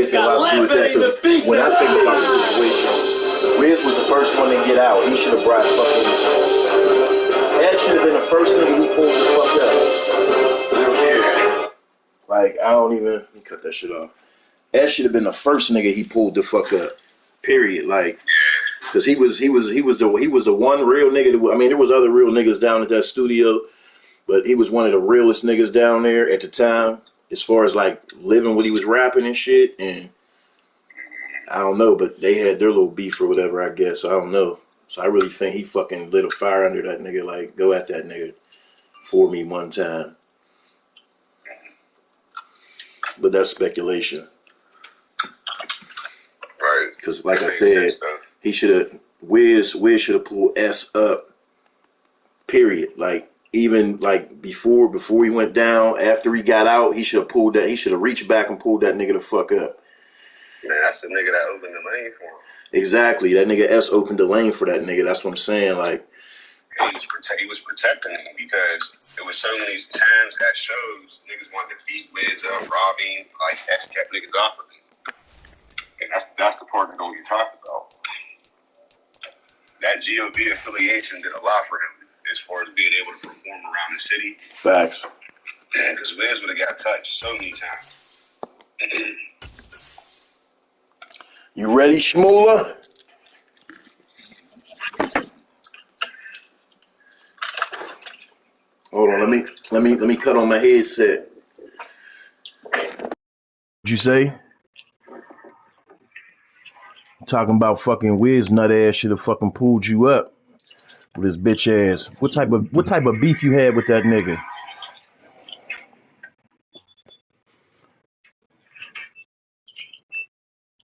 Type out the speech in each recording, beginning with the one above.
basically a lot to do with that. Because when I think about the situation, Wiz was the first one to get out. He should have brought fucking. Ed should have been the first nigga he pulled the fuck up. Like, I don't even. Let me cut that shit off. Ed should have been the first nigga he pulled the fuck up. Period. Like, because he was the one real nigga. I mean, there was other real niggas down at that studio, but he was one of the realest niggas down there at the time, as far as like living what he was rapping and shit. And I don't know, but they had their little beef or whatever, I guess. I don't know. So I really think he fucking lit a fire under that nigga. Like, go at that nigga for me one time. But that's speculation. Right. Because like I said, he should have, Wiz should have pulled S up, period. Like, even like before he went down, after he got out, he should have pulled that, he should have reached back and pulled that nigga the fuck up. Man, that's the nigga that opened the lane for him. Exactly. That nigga S opened the lane for that nigga. That's what I'm saying. Like, he was protecting him because there was so many times at shows niggas wanted to beat Wiz up, rob him, like S kept niggas off of him. And that's the part that don't get talked about. That GOV affiliation did a lot for him as far as being able to perform around the city. Facts. Because Wiz would have got touched so many times. You ready, Shmoola? Hold on, let me cut on my headset. What'd you say? Talking about fucking Wiz nut ass should have fucking pulled you up with his bitch ass. What type of beef you had with that nigga?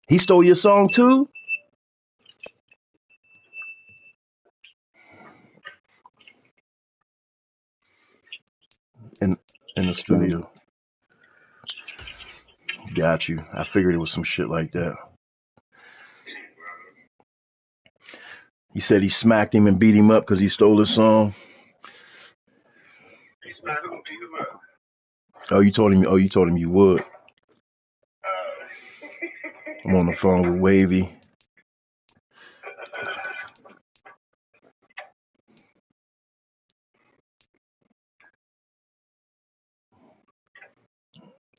He stole your song too? In the studio. Got you. I figured it was some shit like that. He said he smacked him and beat him up because he stole his song. He smacked him and beat him up. Oh, you told him you would. I'm on the phone with Wavy.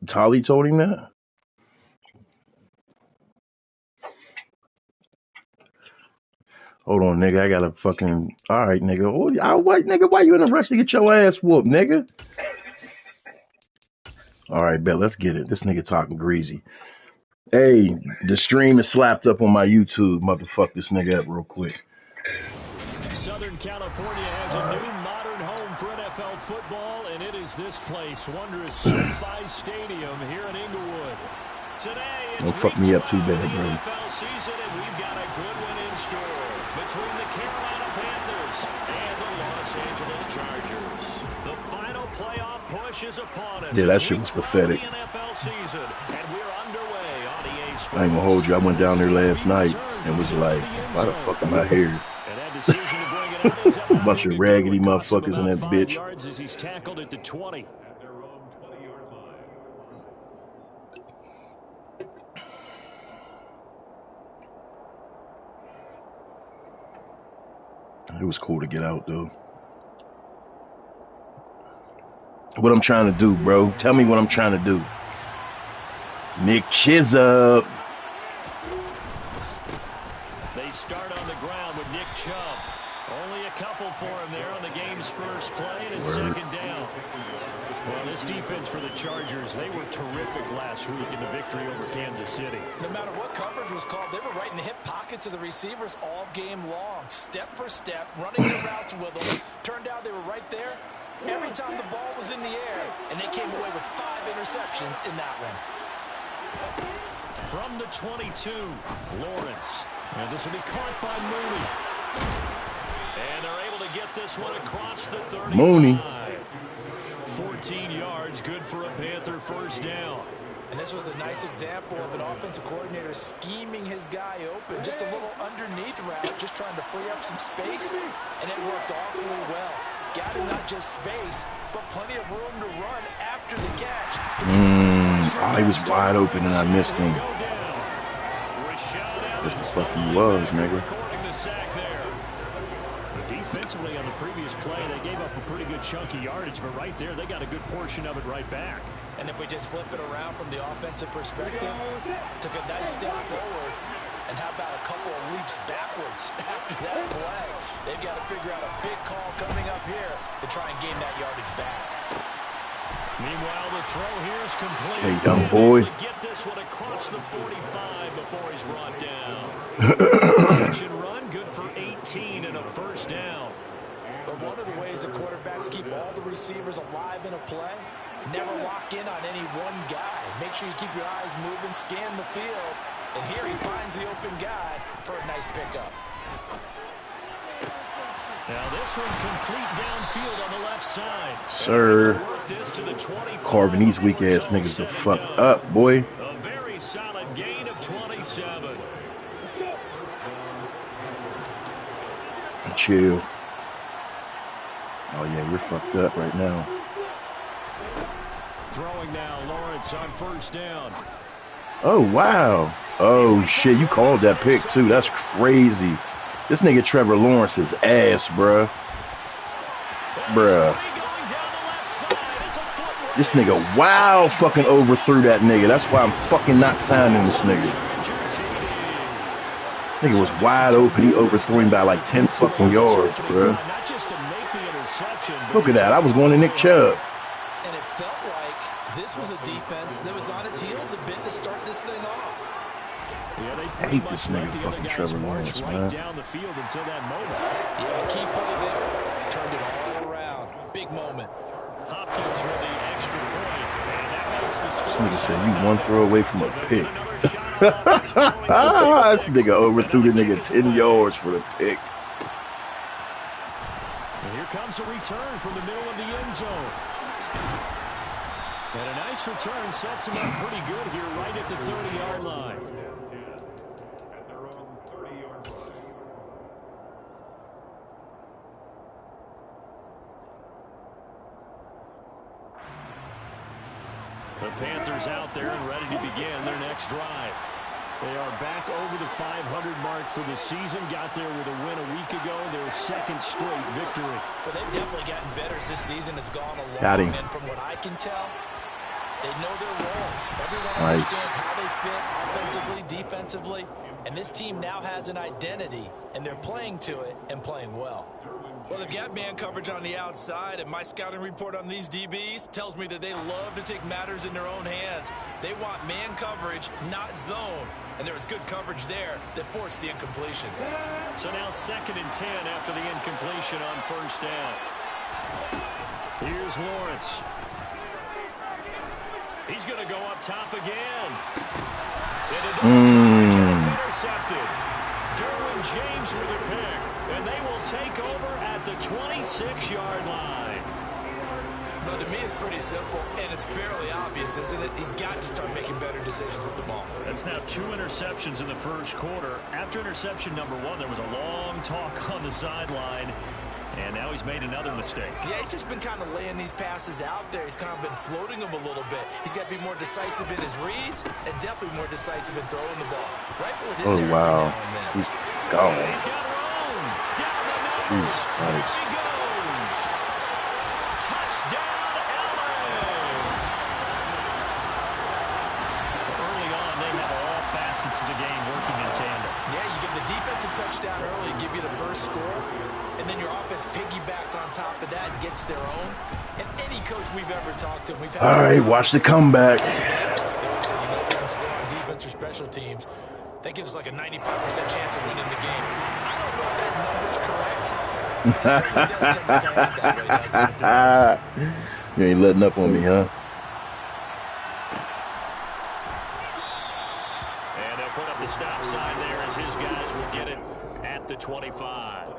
Tolly told him that? Hold on, nigga. I gotta fucking. All right, nigga. Nigga, why you in a rush to get your ass whooped, nigga? All right, bet. Let's get it. This nigga talking greasy. Hey, the stream is slapped up on my YouTube. Motherfuck this nigga up real quick. Southern California has a new modern home for NFL football, and it is this place, wondrous SoFi Stadium here in Inglewood. Today, it's don't fuck me up too bad, bro. NFL season, and we've got a good one in store between the Carolina Panthers and the Los Angeles Chargers. The final playoff push is upon us. Yeah, that shit was pathetic. NFL season, and we're underway on EA Sports. I ain't gonna hold you. I went down there last night and was like, why the fuck am I here? A bunch of raggedy motherfuckers in that bitch. As he's tackled it to 20. It was cool to get out, though. What I'm trying to do, bro. Tell me what I'm trying to do. Nick Chizup. They start on the ground with Nick Chubb. Only a couple for him there on the game's first play, and it's second down. Well, this defense for the Chargers, they were terrific last week in the victory over Kansas City. No matter what coverage was called, they were right in the hip pockets of the receivers all game long. Step for step, running their routes with them. Turned out they were right there every time the ball was in the air, and they came away with 5 interceptions in that one. From the 22, Lawrence. And this will be caught by Mooney. And they're able to get this one across the 35. Mooney. 14 yards, good for a Panther first down. And this was a nice example of an offensive coordinator scheming his guy open. Just a little underneath route, just trying to free up some space. And it worked awfully well. Got him not just space, but plenty of room to run after the catch. He was wide open and I missed him. That's the fuck he was, nigga. Defensively on the previous play, they gave up a pretty good chunk of yardage, but right there, they got a good portion of it right back. And if we just flip it around from the offensive perspective, took a nice step forward, and how about a couple of leaps backwards after that play? They've got to figure out a big call coming up here to try and gain that yardage back. Meanwhile, the throw here is complete. Hey, young boy. Get this one across the 45 before he's brought down. Catch and run, good for 18 and a first down. But one of the ways the quarterbacks keep all the receivers alive in a play, never lock in on any one guy. Make sure you keep your eyes moving, scan the field. And here he finds the open guy for a nice pickup. Now this one's complete downfield on the left side. Sir. Carving these weak ass niggas the fuck up, boy. A very solid gain of 27. Chill. Oh yeah, you're fucked up right now. Throwing now, Lawrence on first down. Oh wow. Oh shit, you called that pick too. That's crazy. This nigga Trevor Lawrence is ass, bruh. Bruh. This nigga wow fucking overthrew that nigga. That's why I'm fucking not signing this nigga. Nigga was wide open. He overthrew him by like 10 fucking yards, bruh. Look at that. I was going to Nick Chubb. And it felt like this was a defense that was on its heels a bit to start this thing off. I hate this nigga fucking Trevor Lawrence, man. Down the field until that moment. Yeah, key play there. Turned it all around. Big moment. Hopkins with the extra point. And that makes the score. This nigga said you one throw away from a pick. This nigga overthrew the nigga 10 yards for the pick. And here comes a return from the middle of the end zone. And a nice return sets him up pretty good here right at the 30-yard line. The Panthers out there and ready to begin their next drive. They are back over the 500 mark for the season. Got there with a win a week ago. Their second straight victory. Well, they've definitely gotten better as this season has gone along. Got him. And from what I can tell, they know their roles. Everyone Nice. understands how they fit offensively, defensively. And this team now has an identity, and they're playing to it and playing well. Well, they've got man coverage on the outside, and my scouting report on these DBs tells me that they love to take matters in their own hands. They want man coverage, not zone. And there was good coverage there that forced the incompletion. So now 2nd and 10 after the incompletion on first down. Here's Lawrence. He's going to go up top again. It's intercepted. Derwin James with a pick. And they will take over at the 26-yard line. Well, to me, it's pretty simple, and it's fairly obvious, isn't it? He's got to start making better decisions with the ball. That's now 2 interceptions in the first quarter. After interception number 1, there was a long talk on the sideline, and now he's made another mistake. Yeah, he's just been kind of laying these passes out there. He's kind of been floating them a little bit. He's got to be more decisive in his reads and definitely more decisive in throwing the ball. Rifle it in there wow. every now and then. He's gone. He's got room. Down the middle. He's nice. He goes. Touchdown, LA. Early on, they have all facets of the game working in tandem. Yeah, you give the defensive touchdown early, give you the first score, and then your offense piggybacks on top of that and gets their own. And any coach we've ever talked to, we've had. All right, watch the comeback. So, you know, if we can score on defense or special teams, that gives us like a 95% chance of winning the game. I don't know if that number's correct, but it certainly does tend to play out that way, doesn't it? You ain't letting up on me, huh? And they'll put up the stop sign there as his guys will get it at the 25.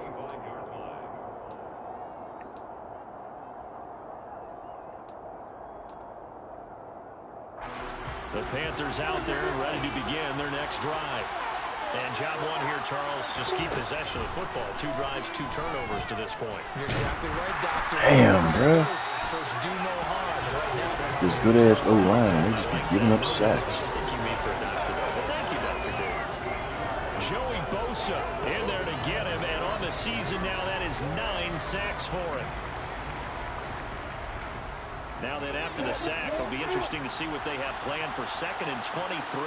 The Panthers out there and ready to begin their next drive. And job 1 here, Charles, just keep possession of the football. 2 drives, 2 turnovers to this point. You're exactly right, Doctor. Damn, bro. First, do no harm. Right now, This good-ass O-line, they just be giving up sacks. Taking me for a doctor, though. Well, thank you, Dr. Diggs. Joey Bosa in there to get him, and on the season now, that is 9 sacks for him. Now then, after the sack, it'll be interesting to see what they have planned for 2nd and 23.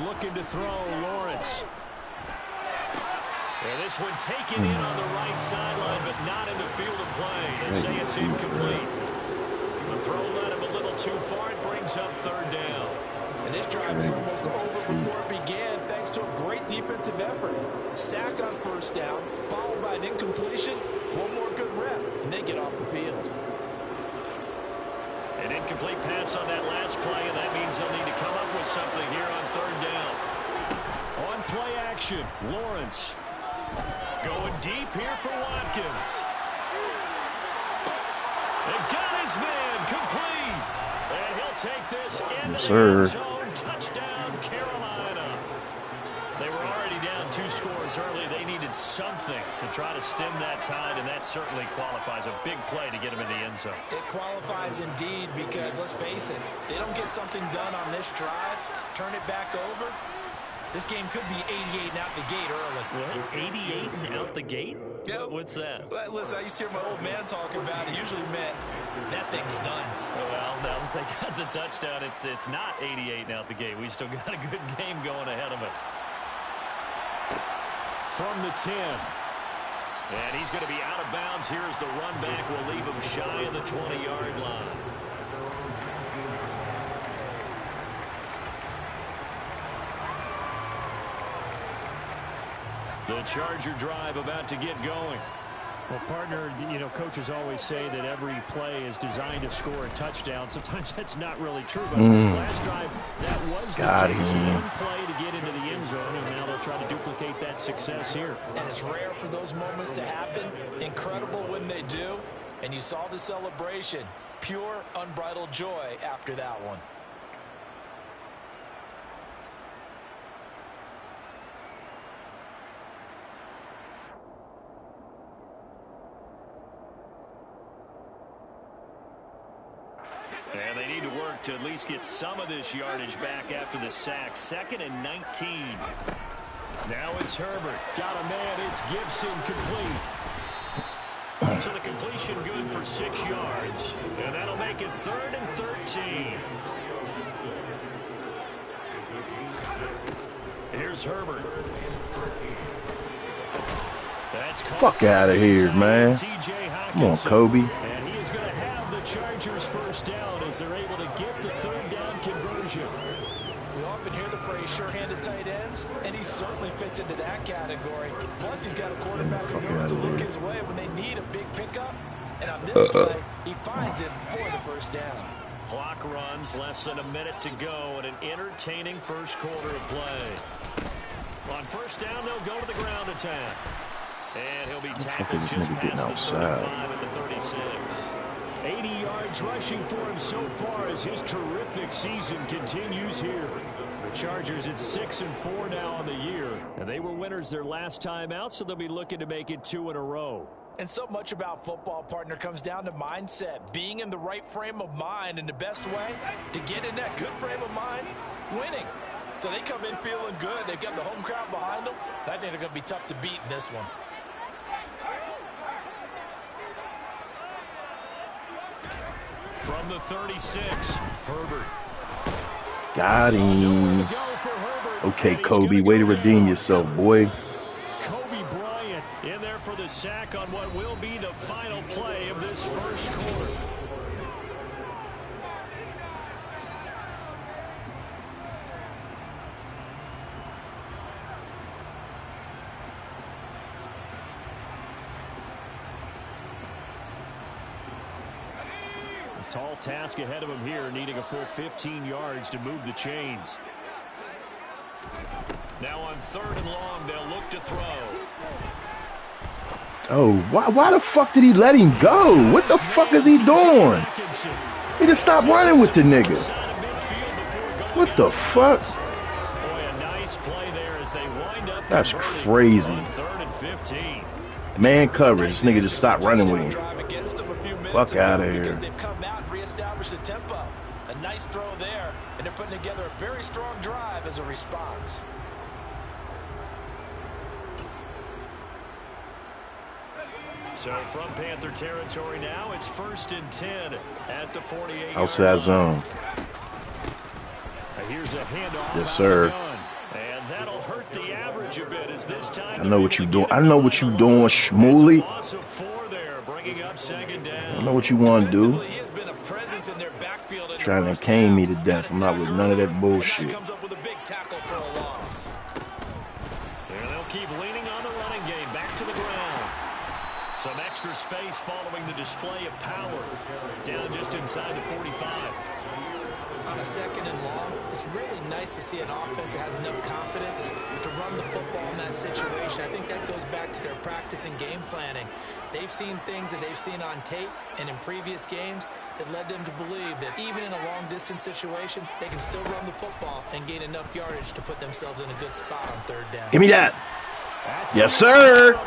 Looking to throw, Lawrence. And this one taken in on the right sideline, but not in the field of play. They say it's incomplete. The throw led him a little too far. It brings up 3rd down. And this drive is almost over before it began, thanks to a great defensive effort. Sack on 1st down, followed by an incompletion. One more good rep, and they get off the field. An incomplete pass on that last play, and that means they'll need to come up with something here on 3rd down. On play action, Lawrence. Going deep here for Watkins. And got his man complete. And he'll take this into the end zone. Touchdown, Carolina. They were already down 2 scores early. They needed something to try to stem that tide, and that certainly qualifies. A big play to get them in the end zone. It qualifies indeed because, let's face it, they don't get something done on this drive, turn it back over, this game could be 88 and out the gate early. What? 88 and out the gate? Yeah. What's that? Well, listen, I used to hear my old man talk about it. Usually meant that thing's done. Well, now that they got the touchdown, it's not 88 and out the gate. We still got a good game going ahead of us. From the 10. And he's going to be out of bounds. Here's the run back. We'll leave him shy of the 20-yard line. The Charger drive about to get going. Well, partner, you know, coaches always say that every play is designed to score a touchdown. Sometimes that's not really true. But last drive, that was the case. One play to get into the end zone, and now they'll try to duplicate that success here. And it's rare for those moments to happen. Incredible when they do. And you saw the celebration. Pure, unbridled joy after that one. And they need to work to at least get some of this yardage back after the sack. 2nd and 19. Now it's Herbert. Got a man. It's Gibson complete. So the completion good for 6 yards. And that'll make it 3rd and 13. Here's Herbert. That's fuck out of here, man. Come on, Kobe. And he is going to have the Chargers 1st down as they're able to get the 3rd down conversion. We often hear the phrase sure-handed tight ends, and he certainly fits into that category. Plus, he's got a quarterback who knows to look his way when they need a big pickup. And on this play, he finds it for the 1st down. Clock runs, less than a minute to go, and an entertaining 1st quarter of play. On 1st down, they'll go to the ground attack. And he'll be tackled just past the 35 at the 36. 80 yards rushing for him so far as his terrific season continues here. The Chargers at 6-4 now on the year. And they were winners their last time out, so they'll be looking to make it 2 in a row. And so much about football, partner, comes down to mindset. Being in the right frame of mind, and the best way to get in that good frame of mind, winning. So they come in feeling good. They've got the home crowd behind them. I think they're going to be tough to beat in this one. From the 36, Herbert. Got him. Okay, Kobe, way to redeem yourself, boy. Kobe Bryant in there for the sack on what will be the final play of this 1st quarter. Tall task ahead of him here, needing a full 15 yards to move the chains. Now on 3rd and long, they'll look to throw. Oh, why the fuck did he let him go? What the fuck is he doing? He just stopped running with the nigga. What the fuck? Boy, a nice play there as they wind up. That's crazy. 3rd and 15. Man coverage. This nigga just stopped running with him. Fuck out of here. They've come out and establish the tempo. A nice throw there, and they're putting together a very strong drive as a response. So from Panther territory now, it's 1st and 10 at the 48. Outside zone. Here's a handoff. Yes, sir. And that'll hurt the average a bit as this time. I know what you doing. I know what you doing, Shmuley. I know what you want to do. Trying to cane me to death. I'm not with none of that bullshit. And they'll keep leaning on the running game. Back to the ground. Some extra space following the display of power. Down just inside the 45. On a 2nd and long, it's really nice to see an offense that has enough confidence to run the football in that situation. I think that goes back to their practice and game planning. They've seen things that they've seen on tape and in previous games that led them to believe that even in a long-distance situation, they can still run the football and gain enough yardage to put themselves in a good spot on 3rd down. Give me that. Yes, sir.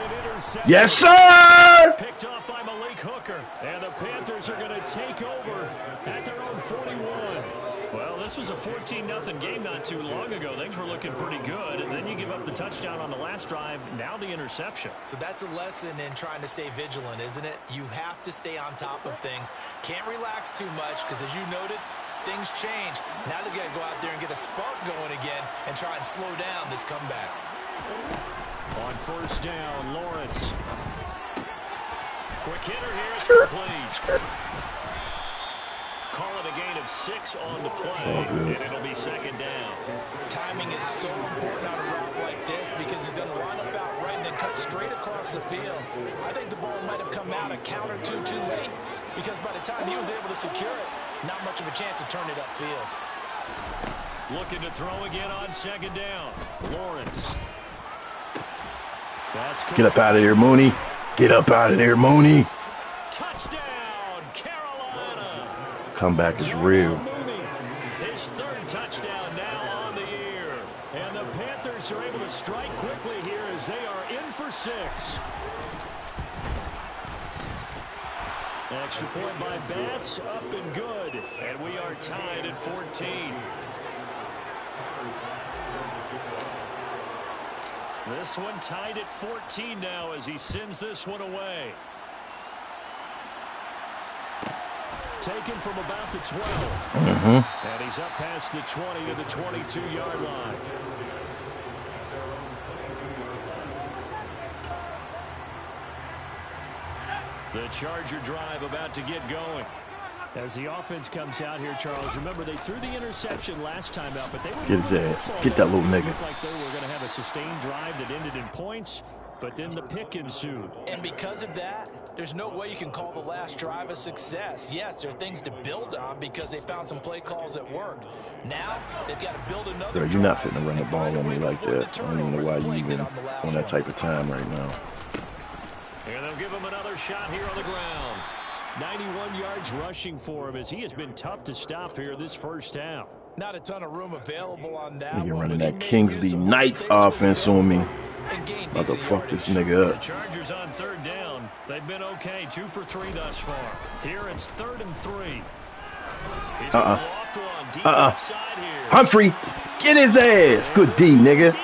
Yes, sir. Picked up by Malik Hooker. And the Panthers are going to take over at their own 41. Well, this was a 14-0 game not too long ago. Things were looking pretty good, and then you give up the touchdown on the last drive, now the interception. So that's a lesson in trying to stay vigilant, isn't it? You have to stay on top of things. Can't relax too much because, as you noted, things change. Now they've got to go out there and get a spark going again and try and slow down this comeback. On 1st down, Lawrence. Quick hitter here. It's complete. Call it a gain of 6 on the play, and it'll be 2nd down. Timing is so important on a route like this because he's going to line up out right and then cut straight across the field. I think the ball might have come out a count or two too late because by the time he was able to secure it, not much of a chance to turn it upfield. Looking to throw again on 2nd down. Lawrence. Get up out of there, Mooney. Get up out of there, Mooney. Touchdown, Carolina. Comeback is real. His 3rd touchdown now on the year. And the Panthers are able to strike quickly here as they are in for 6. Extra point by Bass, up and good. And we are tied at 14. This one tied at 14 now as he sends this one away. Taken from about the 12. And he's up past the 20 to the 22-yard line. The Charger drive about to get going. As the offense comes out here, Charles, remember they threw the interception last time out, but they were get his ass. Get that little nigga. Looked like they were going to have a sustained drive that ended in points, but then the pick ensued. And because of that, there's no way you can call the last drive a success. Yes, there are things to build on because they found some play calls that worked. Now they've got to build another. Bro, you're not fitting to run the ball on me like that. I don't even know why you even on that type of time right now. And they'll give him another shot here on the ground. 91 yards rushing for him as he has been tough to stop here this 1st half. Not a ton of room available on that. You're running that Kingsley Knights offense on me. About to fuck this nigga up. The Chargers on 3rd down. They've been okay, 2 for 3 thus far. Here it's 3rd and 3. Humphrey, get his ass. Good D, nigga.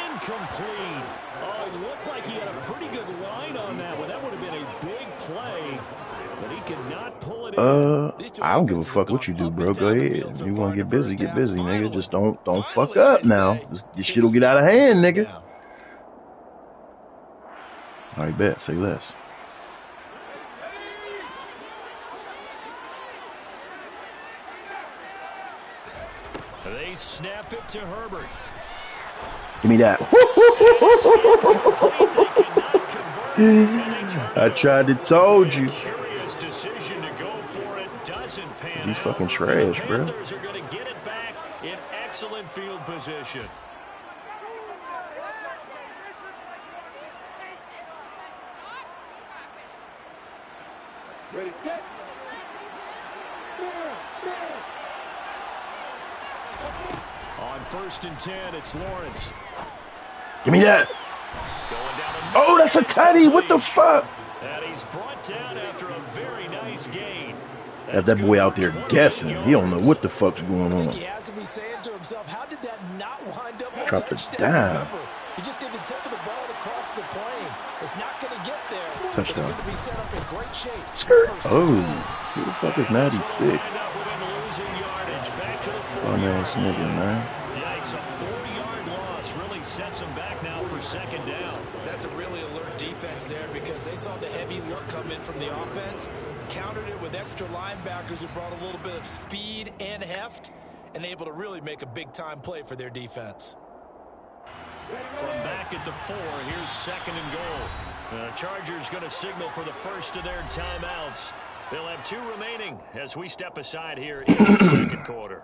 I don't give a fuck what you do, bro. Go ahead. You want to get busy, nigga. Just don't fuck up now. This shit'll get out of hand, nigga. All right, bet. Say less. They snap it to Herbert. Give me that. I tried to told you. He's fucking trash, bro. Panthers are going to get it back in excellent field position. Ready, set. On 1st and 10, it's Lawrence. Give me that. Oh, that's a tutty. What the fuck? And he's brought down after a very nice gain. Have that boy out there guessing. He don't know what the fuck's going on. He has to be saying to himself, how did that not wind up a Drop the touchdown? dime. He just did the tip of the ball across the plane. It's not going to get there. Touchdown. Going to be set up in great shape. Skirt. Oh, who the fuck is 96? Fun ass nigga, man. Yikes, a 4-yard loss really sets him back now for second down. That's a really alert defense there because they saw the heavy look come in from the offense, countered it with extra linebackers who brought a little bit of speed and heft, and able to really make a big-time play for their defense. From back at the 4, here's second and goal. The Chargers going to signal for the first of their timeouts. They'll have 2 remaining as we step aside here in the second quarter.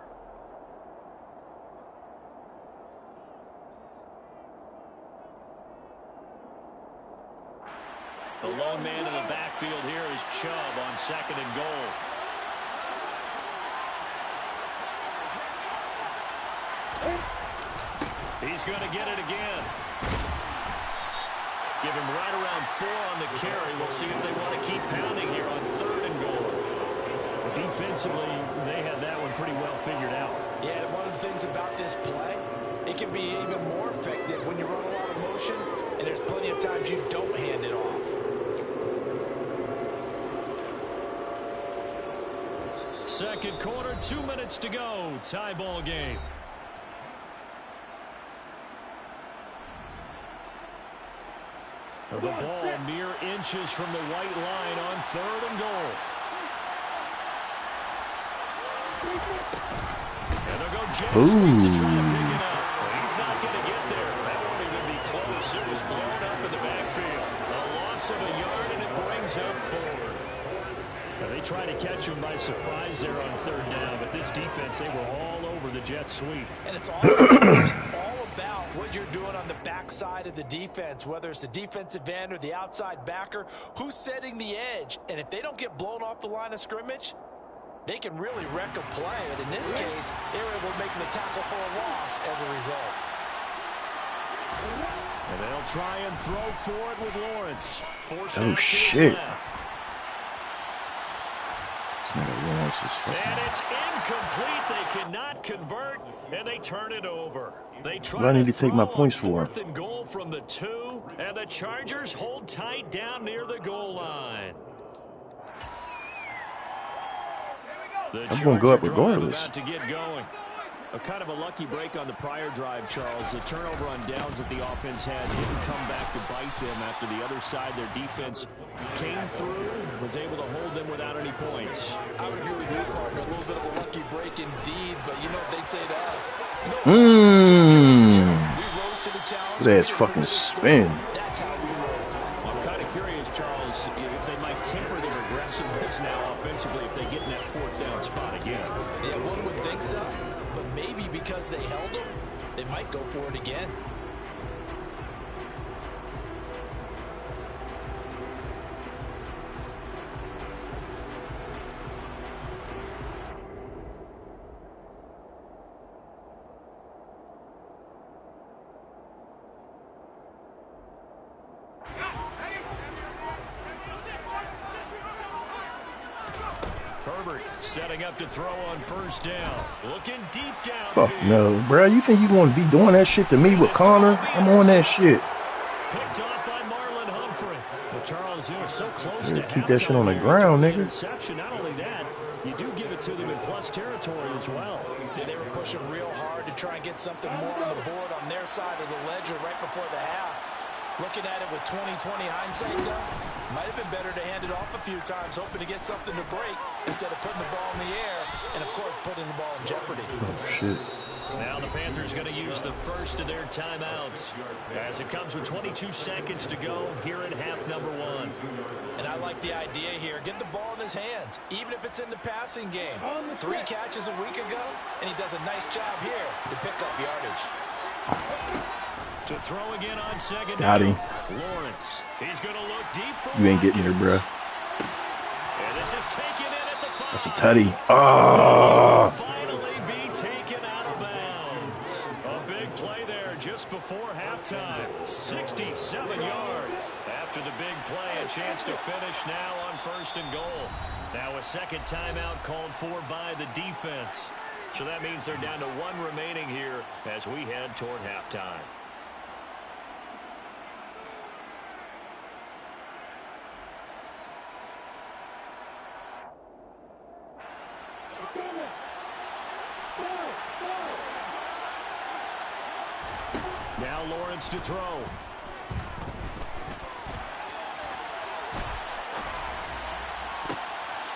The lone man in the backfield here is Chubb on second and goal. He's going to get it again. Give him right around 4 on the carry. We'll see if they want to keep pounding here on third and goal. Defensively, they had that one pretty well figured out. Yeah, and one of the things about this play, it can be even more effective when you run a lot of motion, and there's plenty of times you don't hand it off. Second quarter, 2 minutes to go. Tie ball game. The ball mere inches from the white line on third and goal. And they'll go jet sweep to try to pick it up. He's not going to get there. That won't even be close. It was blown up in the backfield. A loss of a yard, and it brings up 4. They tried to catch him by surprise there on third down, but this defense, they were all over the jet sweep. And it's all about what you're doing on the backside of the defense, whether it's the defensive end or the outside backer, who's setting the edge. And if they don't get blown off the line of scrimmage, they can really wreck a play. And in this case, they were able to make the tackle for a loss as a result. And they'll try and throw for it with Lawrence. Oh, shit. And it's incomplete. They cannot convert, and they turn it over. They try I need to to take my points for. 4th and goal from the 2, and the Chargers hold tight down near the goal line. I'm going to go up regardless. About to get going. A kind of a lucky break on the prior drive, Charles. The turnover on downs that the offense had didn't come back to bite them after the other side. Their defense came through, was able to hold them without any points. I would agree with you, partner. A little bit of a lucky break indeed, but you know what they'd say to us. We rose to the challenge. That's fucking spin. That's how we roll. I'm kind of curious, Charles, if they might temper their aggressiveness now offensively if they get in that 4th down spot again. Yeah, one would think so. But maybe because they held them, they might go for it again. Herbert setting up to throw on first down. Looking deep down. Fuck no, bro. You think you going to be doing that shit to me with Connor? I'm on that shit. Picked off by Marlon Humphrey. Well, Charles, you were so close to keep that shit on the ground, nigga. Interception. Not only that, you do give it to them in plus territory as well. And they were pushing real hard to try and get something more on the board on their side of the ledger right before the half. Looking at it with 20/20 hindsight, though, might have been better to hand it off a few times, hoping to get something to break instead of putting the ball in the air and, of course, putting the ball in jeopardy. Oh, shit. Now the Panthers going to use the first of their timeouts as it comes with 22 seconds to go here in half number 1. And I like the idea here. Get the ball in his hands, even if it's in the passing game. 3 catches a week ago, and he does a nice job here to pick up yardage. To throw again on second Got him. Lawrence. He's going to look deep for You ain't getting there, bro. And this is taken in at the 5. That's a tutty. Oh. Finally be taken out of bounds. A big play there just before halftime. halftime. 67 yards. After the big play, a chance to finish now on 1st and goal. Now a second timeout called for by the defense. So that means they're down to 1 remaining here as we head toward halftime. Now Lawrence to throw.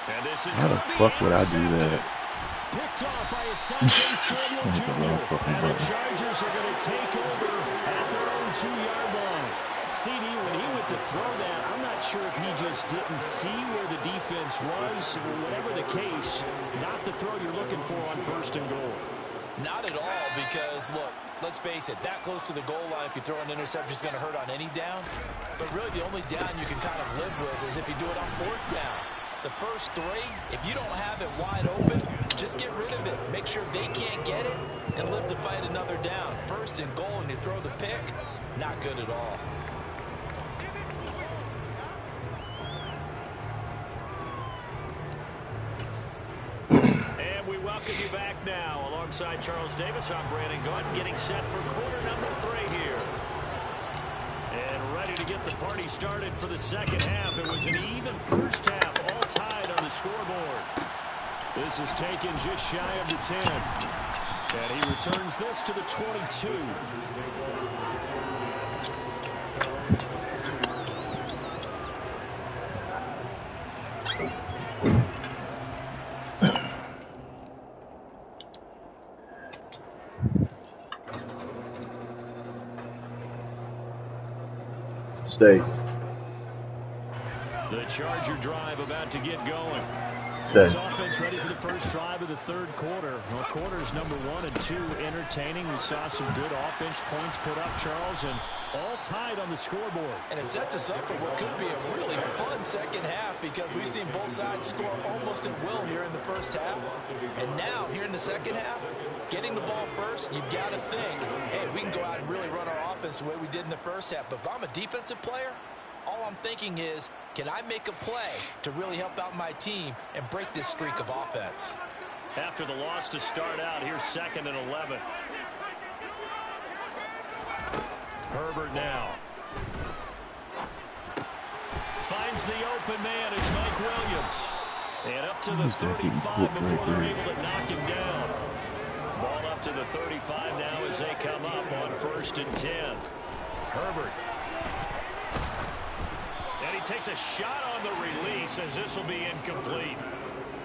And this is How the fuck would I do that? Picked off by Asante Samuel Jr. And the Chargers are going to take over at their own 2-yard line. CD, when he went to throw that, I'm not sure if he just didn't see where the defense was. Whatever the case, not the throw you're looking for on 1st and goal. Not at all, because, look, let's face it, that close to the goal line, if you throw an interception, is going to hurt on any down. But really, the only down you can kind of live with is if you do it on 4th down. The first 3, if you don't have it wide open, just get rid of it. Make sure they can't get it and live to fight another down. 1st and goal, and you throw the pick, not good at all. And we welcome you back now. Alongside Charles Davis, I'm Brandon Gordon, getting set for quarter number 3 here. And ready to get the party started for the second half. It was an even first half, all tied on the scoreboard. This is taken just shy of the 10. And he returns this to the 22. Stay. The Charger drive about to get going. Stay. This offense ready for the first drive of the 3rd quarter. Well, quarters number 1 and 2 entertaining. We saw some good offense points put up, Charles, and all tied on the scoreboard. And it sets us up for what could be a really fun second half, because we've seen both sides score almost at will here in the first half. And now, here in the second half, getting the ball first, you've got to think, hey, we can go out and really run our offense the way we did in the first half. But if I'm a defensive player, all I'm thinking is, can I make a play to really help out my team and break this streak of offense? After the loss to start out, here's 2nd and 11. Herbert now. Finds the open man. It's Mike Williams. And up to the 35 before they're able to knock him down. Ball up to the 35 now as they come up on 1st and 10. Herbert. And he takes a shot on the release as this will be incomplete.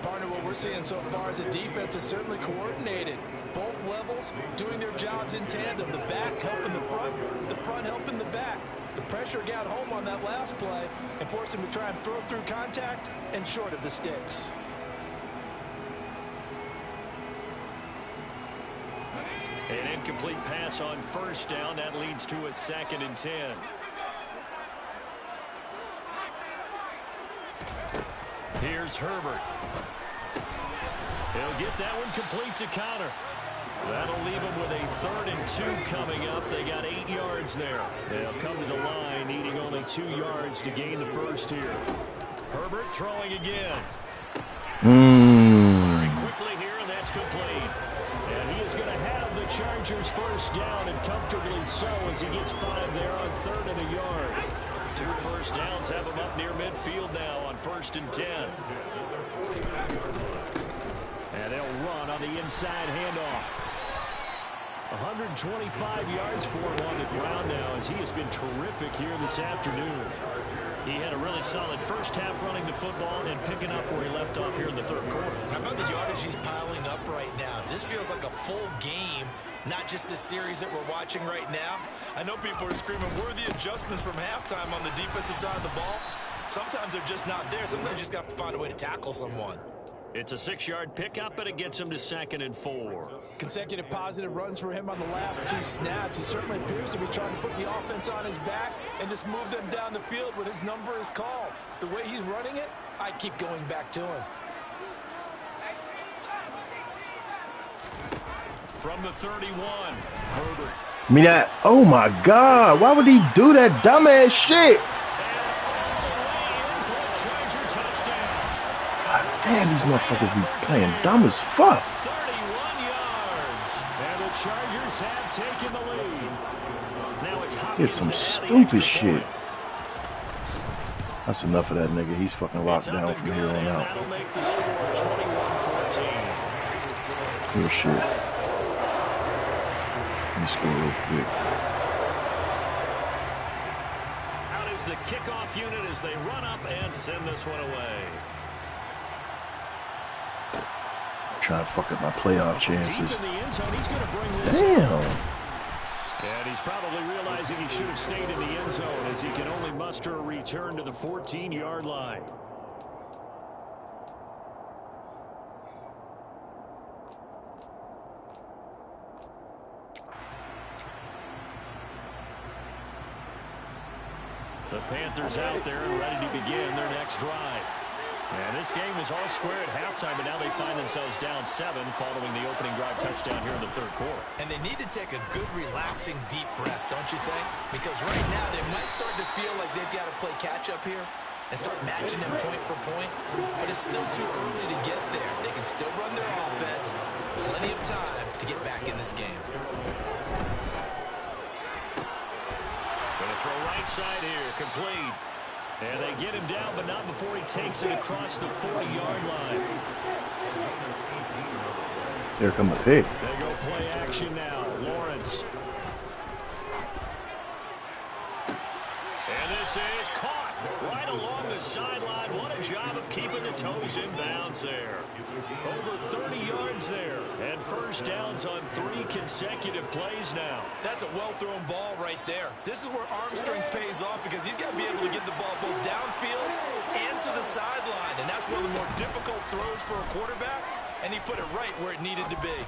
Partner, what we're seeing so far is the defense is certainly coordinated. Both levels doing their jobs in tandem. The back helping the front helping the back. The pressure got home on that last play and forced him to try and throw through contact and short of the sticks. An incomplete pass on 1st down. That leads to a 2nd and 10. Here's Herbert. He'll get that one complete to Connor. That'll leave him with a 3rd and 2 coming up. They got 8 yards there. They'll come to the line, needing only 2 yards to gain the first here. Herbert throwing again. Very quickly here, and that's complete. And he is going to have the Chargers first down, and comfortably so, as he gets 5 there on 3rd and a yard. 2 first downs have him up near midfield now on 1st and 10. And they'll run on the inside handoff. 125 yards for him on the ground now, as he has been terrific here this afternoon. He had a really solid first half running the football and picking up where he left off here in the 3rd quarter. How about the yardage he's piling up right now? This feels like a full game, not just this series that we're watching right now. I know people are screaming, where are the adjustments from halftime on the defensive side of the ball? Sometimes they're just not there. Sometimes you just have to find a way to tackle someone. It's a 6-yard pickup, but it gets him to 2nd and 4. Consecutive positive runs for him on the last 2 snaps. He certainly appears to be trying to put the offense on his back and just move them down the field when his number is called. The way he's running it, I keep going back to him. From the 31, Herbert. I mean that. Oh my God! Why would he do that dumbass shit? God damn, these motherfuckers be playing dumb as fuck. 31 yards, and the Chargers have taken the lead. Now it's It's some stupid shit. That's enough of that nigga. He's fucking locked down from here on out. That'll make the score 21-14. Real shit. Let me score real quick. Out is the kickoff unit as they run up and send this one away. Trying to fuck up my playoff chances. Deep in the end zone, he's going to bring this Damn. And he's probably realizing he should have stayed in the end zone as he can only muster a return to the 14-yard line. The Panthers out there and ready to begin their next drive. And this game was all square at halftime, but now they find themselves down 7 following the opening drive touchdown here in the third quarter. And they need to take a good, relaxing, deep breath, don't you think? Because right now they might start to feel like they've got to play catch-up here and start matching them point for point. But it's still too early to get there. They can still run their offense. Plenty of time to get back in this game. Gonna throw right side here, complete. And they get him down, but not before he takes it across the 40-yard line. Here come the pick. They go play action now. Lawrence. And this is caught right along the sideline. What a job of keeping the toes in bounds there. Over 30 yards there. And first downs on 3 consecutive plays now. That's a well-thrown ball right there. This is where arm strength pays off because he's got to be able to get the ball both downfield and to the sideline. And that's one of the more difficult throws for a quarterback. And he put it right where it needed to be.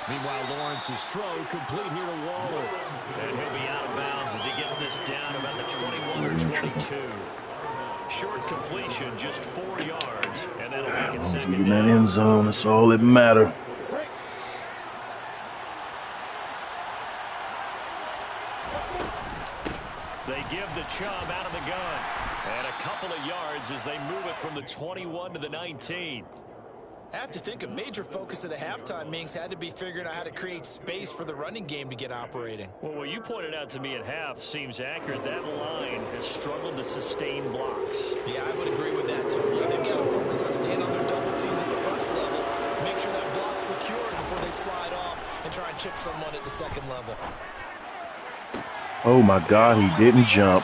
Meanwhile, Lawrence's throw complete here to Waller. And he'll be out of bounds as he gets this down about the 21 or 22. Short completion, just 4 yards. And that'll make it second in that end zone, that's all that matters. They give the Chubb out of the gun. And a couple of yards as they move it from the 21 to the 19. I have to think a major focus of the halftime meetings had to be figuring out how to create space for the running game to get operating. Well, what you pointed out to me at half seems accurate. That line has struggled to sustain blocks. Yeah, I would agree with that totally. They've got to focus on staying on their double teams at the first level, make sure that block's secure before they slide off and try and chip someone at the second level. Oh my God, he didn't jump.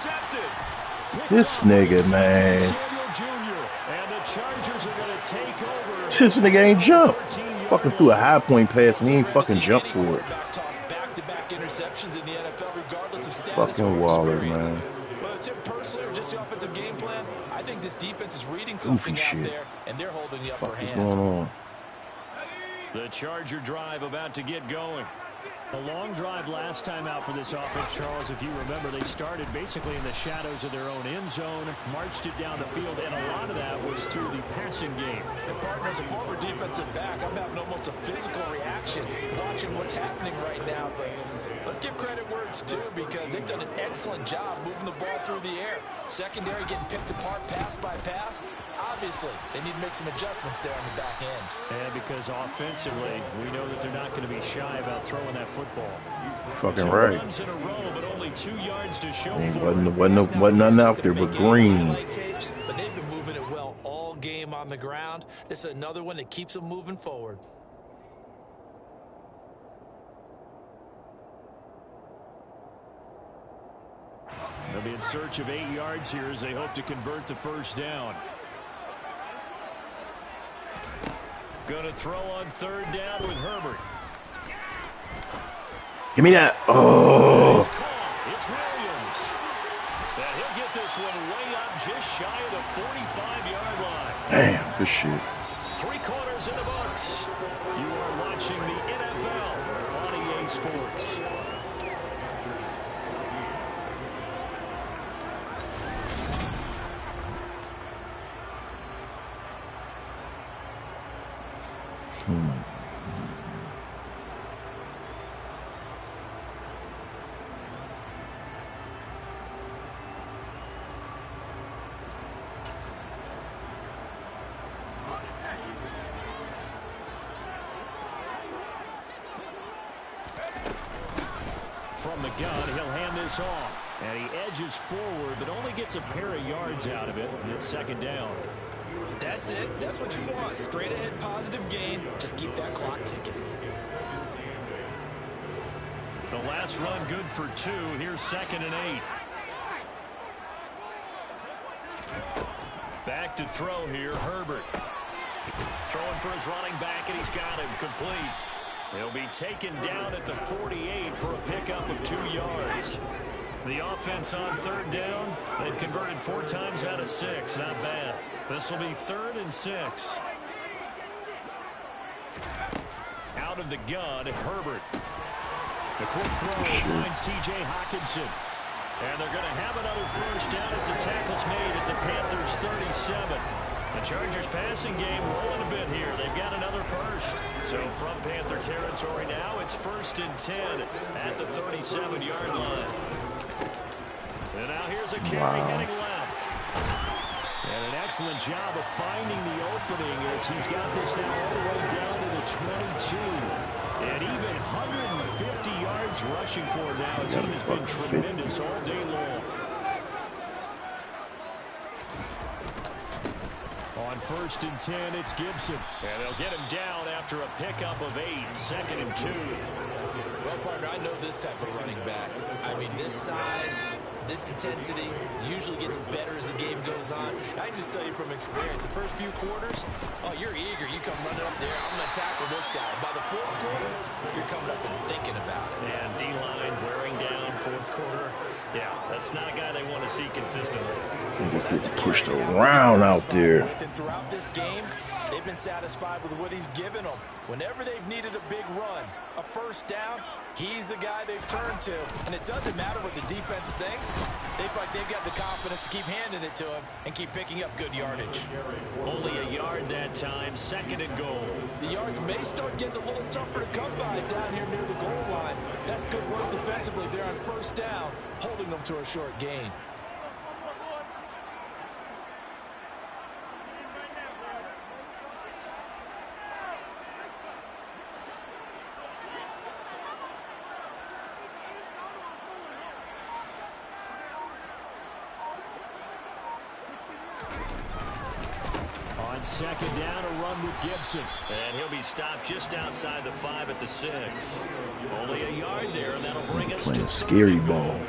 This nigga, man. This nigga ain't jump. Fucking threw a high point pass and he ain't fucking jump for it. Fucking Waller, man. Whether it's him personally or just the offensive game plan, I think this defense is reading something out there, and they're holding the upper hand. What's going on? The Charger drive about to get going. A long drive last time out for this offense, Charles. If you remember, they started basically in the shadows of their own end zone, marched it down the field, and a lot of that was through the passing game. And partner, as a former defensive back, I'm having almost a physical reaction watching what's happening right now. But let's give credit where it's due because they've done an excellent job moving the ball through the air. Secondary getting picked apart pass by pass. Obviously, they need to make some adjustments there on the back end. And because offensively, we know that they're not going to be shy about throwing that football. Fucking right. Runs in a row, but only 2 yards to show wasn't nothing out there but green. But they've been moving it well all game on the ground. This is another one that keeps them moving forward. They'll be in search of 8 yards here as they hope to convert the first down. Going to throw on third down with Herbert. Give me that. Oh. It's Williams. And he'll get this one way up just shy of the 45-yard line. Damn, good shit. 3 quarters in the books. You are watching the NFL on EA Sports. from the gun. He'll hand this off. And he edges forward, but only gets a pair of yards out of it. And it's second down. That's it. That's what you want. Straight ahead, positive gain. Just keep that clock ticking. The last run good for 2. Here's 2nd and 8. Back to throw here, Herbert. Throwing for his running back, and he's got him complete. He'll be taken down at the 48 for a pickup of 2 yards. The offense on 3rd down, they've converted 4 times out of 6. Not bad. This will be 3rd and 6. Out of the gun, Herbert. The quick throw finds T.J. Hockenson. And they're going to have another first down as the tackle's made at the Panthers' 37. The Chargers passing game rolling a bit here. They've got another first. So from Panther territory now, it's 1st and 10 at the 37-yard line. And now here's a carry heading left. And an excellent job of finding the opening as he's got this now all the way down to the 22. And even 150 yards rushing for him now. His team has been tremendous all day long. On 1st and 10, it's Gibson. And they'll get him down after a pickup of 8. 2nd and 2. Well, partner, I know this type of running back. I mean, this size, this intensity usually gets better as the game goes on. I just tell you from experience, the first few quarters, oh, you're eager. You come running up there, I'm going to tackle this guy. By the 4th quarter, you're coming up and thinking about it. And D-line wearing down 4th quarter. Yeah, that's not a guy they want to see consistently. He's getting pushed around out there. And throughout this game, they've been satisfied with what he's given them. Whenever they've needed a big run, a first down, he's the guy they've turned to. And it doesn't matter what the defense thinks. They feel like they've got the confidence to keep handing it to him and keep picking up good yardage. Only a yard that time, 2nd and goal. The yards may start getting a little tougher to come by down here near the goal line. That's good work defensively there on first down, holding them to a short gain. On 2nd down, a run with Gibson. And he'll be stopped just outside the 5 at the 6. Only a yard there, and that'll bring us to scary ball.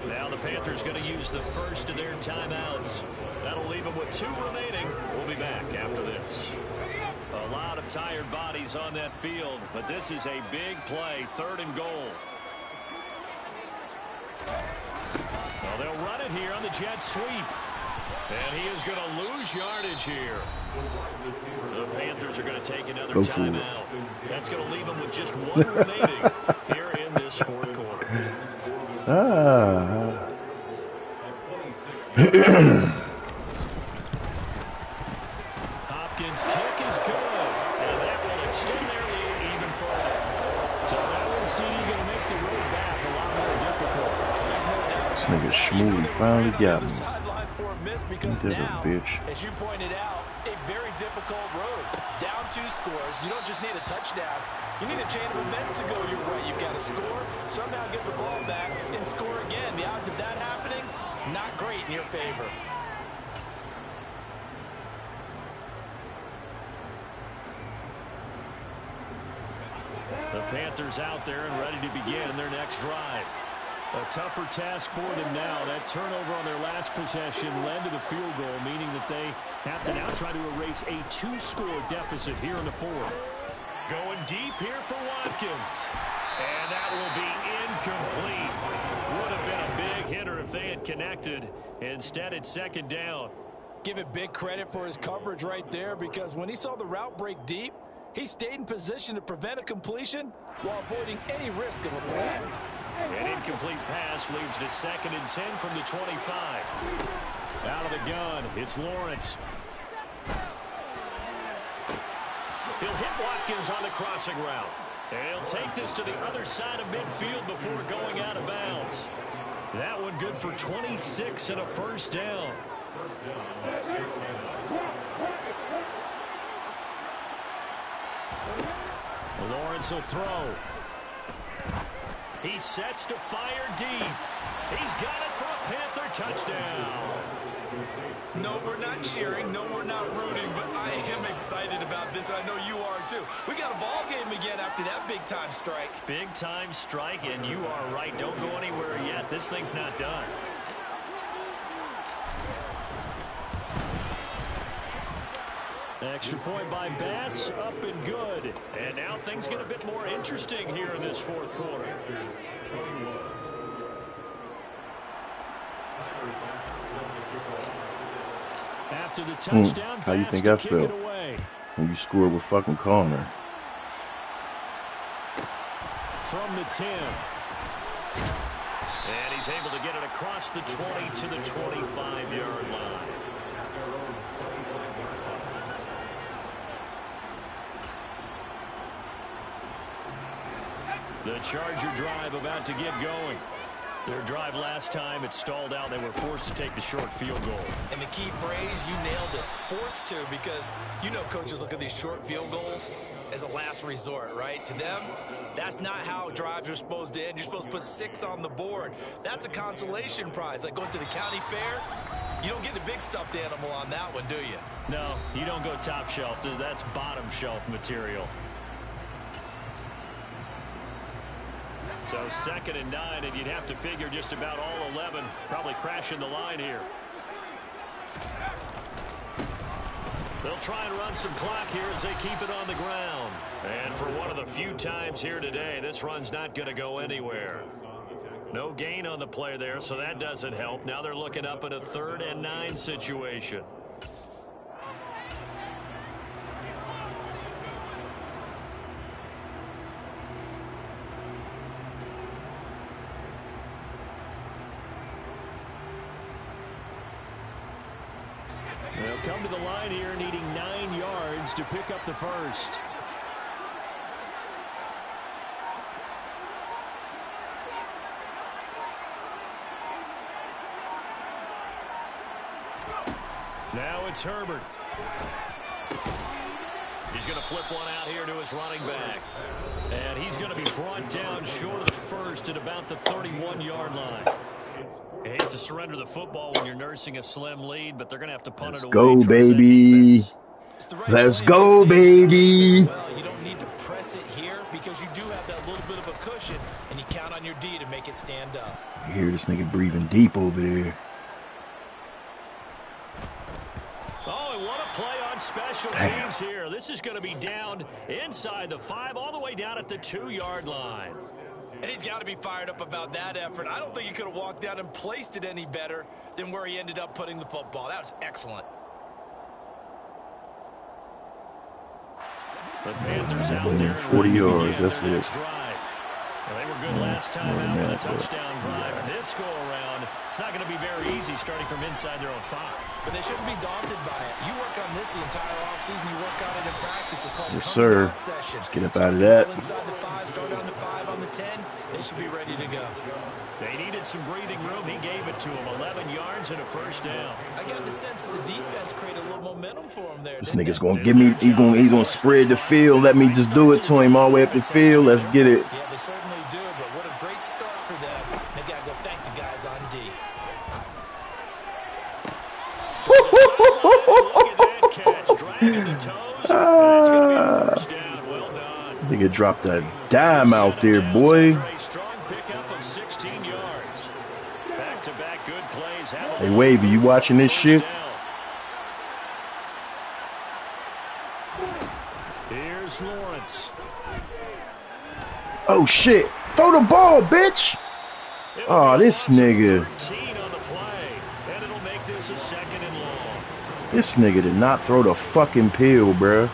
Now the Panthers going to use the first of their timeouts. That'll leave them with 2 remaining. We'll be back after this. A lot of tired bodies on that field, but this is a big play, 3rd and goal. Well, they'll run it here on the jet sweep. And he is going to lose yardage here. The Panthers are going to take another timeout. That's going to leave them with just 1 remaining here in this 4th quarter. Hopkins' kick is good. And that will extend their lead even further. So that one seems going to make the road back a lot more difficult. This nigga Shmooly finally got me. Because now, as you pointed out, a very difficult road. Down 2 scores. You don't just need a touchdown. You need a chain of events to go your way. You've got to score, somehow get the ball back, and score again. The odds of that happening, not great in your favor. The Panthers out there and ready to begin their next drive. A tougher task for them now. That turnover on their last possession led to the field goal, meaning that they have to now try to erase a 2-score deficit here in the 4th. Going deep here for Watkins. And that will be incomplete. Would have been a big hitter if they had connected. Instead, it's 2nd down. Give it big credit for his coverage right there, because when he saw the route break deep, he stayed in position to prevent a completion while avoiding any risk of a flag. An incomplete pass leads to 2nd and 10 from the 25. Out of the gun, it's Lawrence. He'll hit Watkins on the crossing route. And he'll take this to the other side of midfield before going out of bounds. That one good for 26 and a first down. Lawrence will throw. He sets to fire deep. He's got it for a Panther touchdown. No, we're not cheering. No, we're not rooting. But I am excited about this, and I know you are too. We got a ball game again after that big-time strike. Big-time strike, and you are right. Don't go anywhere yet. This thing's not done. Extra point by Bass, up and good. And now things get a bit more interesting here in this fourth quarter. After the touchdown, how you think I felt when you scored with fucking Connor? From the 10. And he's able to get it across the 20 to the 25-yard line. The Charger drive about to get going. Their drive last time, it stalled out. They were forced to take the short field goal. And the key phrase, you nailed it, forced to, because you know coaches look at these short field goals as a last resort, right? To them, that's not how drives are supposed to end. You're supposed to put 6 on the board. That's a consolation prize. Like going to the county fair, you don't get the big stuffed animal on that one, do you? No, you don't go top shelf. That's bottom shelf material. So 2nd and 9, and you'd have to figure just about all 11 probably crashing the line here. They'll try and run some clock here as they keep it on the ground. And for one of the few times here today, this run's not going to go anywhere. No gain on the play there, so that doesn't help. Now they're looking up at a 3rd and 9 situation. They'll come to the line here needing 9 yards to pick up the first. Now it's Herbert. He's going to flip one out here to his running back. And he's going to be brought down short of the first at about the 31-yard line. I hate to surrender the football when you're nursing a slim lead, but they're going to have to punt it away. Let's go, baby. Let's go, baby. Well, you don't need to press it here because you do have that little bit of a cushion, and you count on your D to make it stand up. You hear this nigga breathing deep over there. Oh, and what a play on special teams here. This is going to be down inside the 5, all the way down at the 2-yard line. And he's got to be fired up about that effort. I don't think he could have walked down and placed it any better than where he ended up putting the football. That was excellent. The Panthers out there. 40 yards, that's it. Well, they were good last time out with a touchdown drive. And this go-around, it's not going to be very easy starting from inside their own 5. But they shouldn't be daunted by it. You work on this the entire offseason. You work on it in practice. It's called coming out session. Let's get up out of that. Inside the 5, start on the 5, on the 10. They should be ready to go. They needed some breathing room. He gave it to them. 11 yards and a first down. I got the sense that the defense created a little momentum for him there. This nigga's gonna give me. He's gonna spread the field. Let me just do it to him all the way up the field. Let's get it. Yeah, they certainly do. But what a great start for them. They gotta go thank the guys on D. Nigga dropped a dime out there, boy. Hey, Wavy, you watching this shit? Here's Lawrence. Oh shit! Throw the ball, bitch! Oh, this nigga. This nigga did not throw the fucking pill, bruh.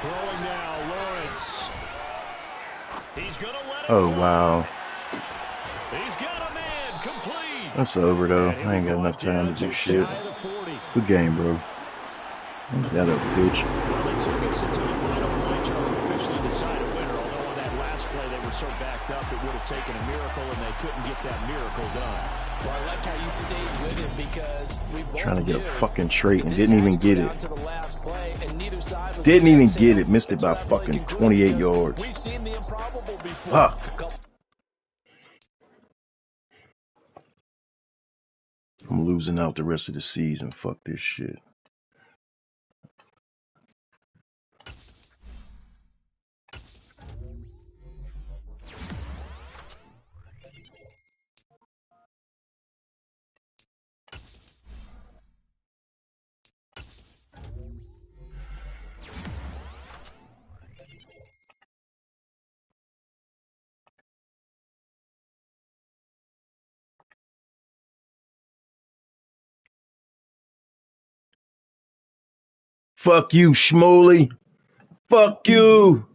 Throwing now, Lawrence. He's gonna let it Oh wow. He's got a man complete. That's over though. I ain't got enough time to do shit. Good game, bro. That up, bitch. Well, they took us into the final play, Joe, to officially decide a winner, although on that last play they were so back messed up, it would have taken a miracle, and they couldn't get that miracle done. Well, I like how you stayed with it because we both Trying to get a knew fucking trait and this didn't had even to go get down it. to the last play, and neither side was Didn't even gonna get say, it. Missed it by "That's what I fucking can do," 28 because yards. We've seen the improbable before. Fuck. I'm losing out the rest of the season. Fuck this shit. Fuck you, Schmoley. Fuck you.